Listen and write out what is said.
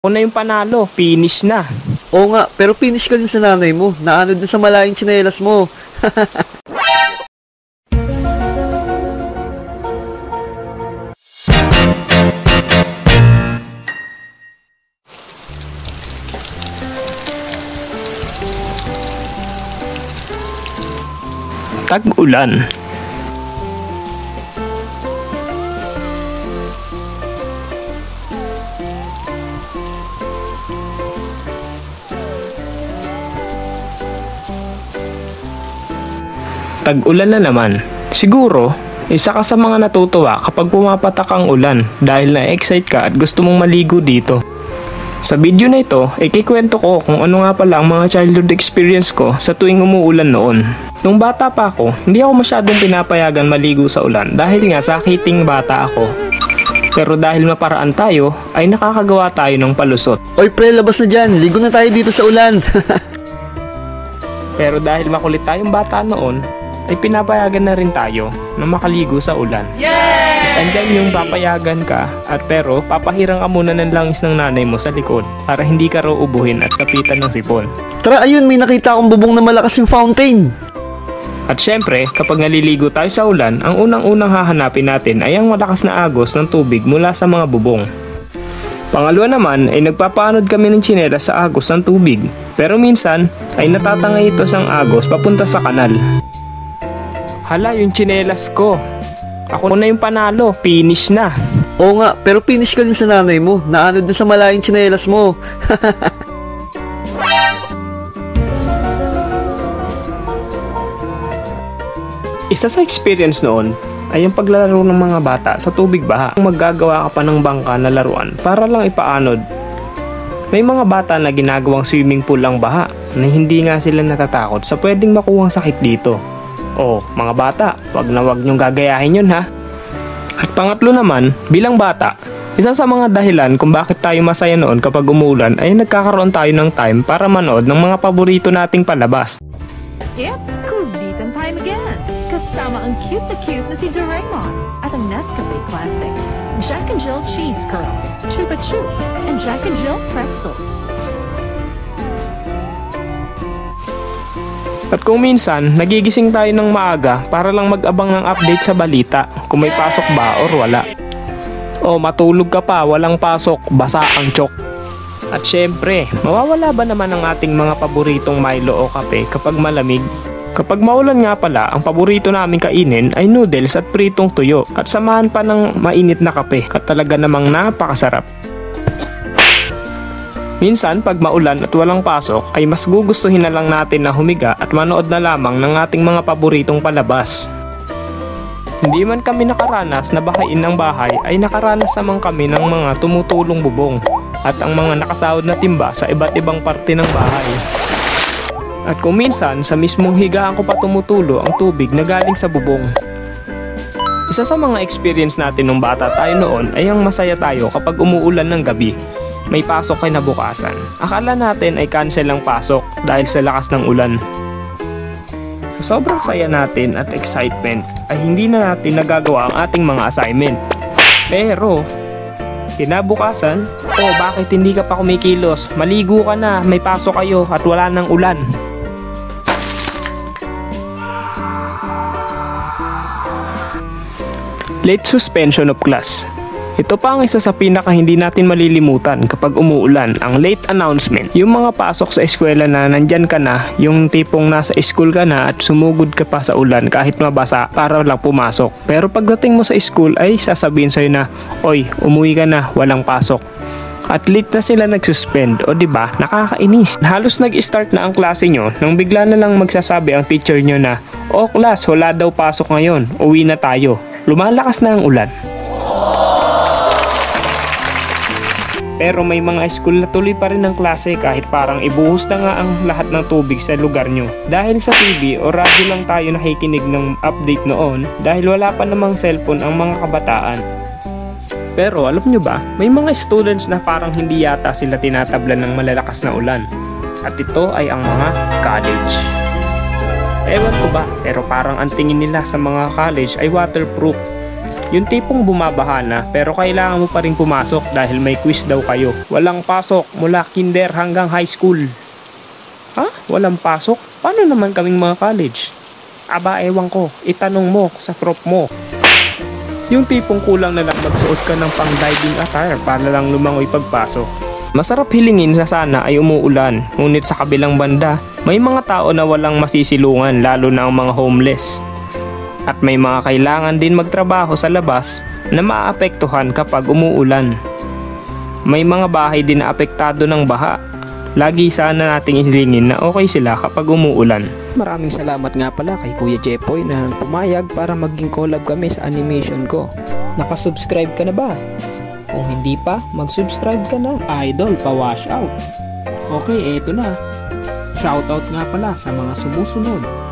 Ako na yung panalo, finish na. Oo nga, pero finish ka din sa nanay mo. Naanod na sa malayang tsinelas mo. Tag-ulan. Tag-ulan na naman. Siguro, isa ka sa mga natutuwa kapag pumapatak ang ulan dahil na-excite ka at gusto mong maligo dito. Sa video na ito, ikikwento ko kung ano nga pala ang mga childhood experience ko sa tuwing umuulan noon. Nung bata pa ako, hindi ako masyadong pinapayagan maligo sa ulan dahil nga sakiting bata ako. Pero dahil maparaan tayo, ay nakakagawa tayo ng palusot. Oy pre, labas na dyan. Ligo na tayo dito sa ulan. Pero dahil makulit tayong bata noon, ay pinapayagan na rin tayo na makaligo sa ulan. Andyan yung papayagan ka at pero papahirang ka muna ng langis ng nanay mo sa likod para hindi ka raw ubuhin at kapitan ng sipon. Tara, ayun, may nakita akong bubong na malakas yung fountain. At syempre, kapag naliligo tayo sa ulan, ang unang-unang hahanapin natin ay ang malakas na agos ng tubig mula sa mga bubong. Pangalawa naman ay nagpapaanod kami ng tsinelas sa agos ng tubig. Pero minsan ay natatangay ito sang agos papunta sa kanal. Hala, yung tsinelas ko. Ako na yung panalo, finish na. Oo nga, pero finish ka din sa nanay mo. Naanod na sa malayang tsinelas mo. Isa sa experience noon ay yung paglalaro ng mga bata sa tubig baha. Maggagawa ka pa ng bangka na laruan para lang ipaanod. May mga bata na ginagawang swimming pool ang baha na hindi nga sila natatakot sa pwedeng makuhang sakit dito. Oh, mga bata, wag na wag niyong gagayahin yun ha. At pangatlo naman, bilang bata, isa sa mga dahilan kung bakit tayo masaya noon kapag umuulan ay nagkakaroon tayo ng time para manood ng mga paborito nating palabas. Yep, kulitan time again. Kasama ang cute na si Doraemon at ang Nescafe Classic, Jack and Jill Cheese Curls, Chupa Chups, and Jack and Jill Pretzels. At kung minsan, nagigising tayo ng maaga para lang mag-abang ng update sa balita kung may pasok ba or wala. O matulog ka pa, walang pasok, basa ang chok. At syempre, mawawala ba naman ang ating mga paboritong Milo o kape kapag malamig? Kapag maulan nga pala, ang paborito namin kainin ay noodles at pritong tuyo at samahan pa ng mainit na kape at talaga namang napakasarap. Minsan, pag maulan at walang pasok, ay mas gugustuhin na lang natin na humiga at manood na lamang ng ating mga paboritong palabas. Hindi man kami nakaranas na bahain ng bahay, ay nakaranas naman kami ng mga tumutulong bubong at ang mga nakasahod na timba sa iba't ibang parte ng bahay. At kung minsan, sa mismong higaan ko pa tumutulo ang tubig na galing sa bubong. Isa sa mga experience natin nung bata tayo noon ay ang masaya tayo kapag umuulan ng gabi. May pasok kinabukasan. Akala natin ay cancel ang pasok dahil sa lakas ng ulan. Sa sobrang saya natin at excitement ay hindi na natin nagagawa ang ating mga assignment. Pero, kinabukasan, bakit hindi ka pa kumikilos? Maligo ka na, may pasok kayo at wala nang ulan. Late suspension of class. Ito pa ang isa sa pinaka hindi natin malilimutan kapag umuulan, ang late announcement. Yung mga pasok sa eskwela na nandyan ka na, yung tipong nasa school ka na at sumugod ka pa sa ulan kahit mabasa para lang pumasok. Pero pagdating mo sa school ay sasabihin sa'yo na, oy, umuwi ka na, walang pasok. At late na sila nag-suspend, o diba, nakakainis. Halos nag-start na ang klase nyo nang bigla na lang magsasabi ang teacher nyo na, class, wala daw pasok ngayon, uwi na tayo. Lumalakas na ang ulan. Pero may mga school na tuloy pa rin ang klase kahit parang ibuhos na nga ang lahat ng tubig sa lugar nyo. Dahil sa TV o radyo lang tayo nakikinig ng update noon dahil wala pa namang cellphone ang mga kabataan. Pero alam nyo ba, may mga students na parang hindi yata sila tinatablan ng malalakas na ulan. At ito ay ang mga college. Ewan ko ba, pero parang ang tingin nila sa mga college ay waterproof. Yung tipong bumabaha na pero kailangan mo pa rin pumasok dahil may quiz daw kayo. Walang pasok mula kinder hanggang high school. Ha? Walang pasok? Paano naman kaming mga college? Aba, ewan ko. Itanong mo sa prof mo. Yung tipong kulang na lang magsuot ka ng pang diving attire para lang lumangoy pagpasok. Masarap hilingin sa sana ay umuulan, ngunit sa kabilang banda, may mga tao na walang masisilungan lalo na ang mga homeless. At may mga kailangan din magtrabaho sa labas na maaapektuhan kapag umuulan. May mga bahay din na apektado ng baha. Lagi sana nating isilingin na okay sila kapag umuulan. Maraming salamat nga pala kay Kuya Jepoy na pumayag para maging collab kami sa animation ko. Nakasubscribe ka na ba? Kung hindi pa, mag-subscribe ka na. Idol, pa-wash out. Okay, eto na. Shoutout nga pala sa mga sumusunod.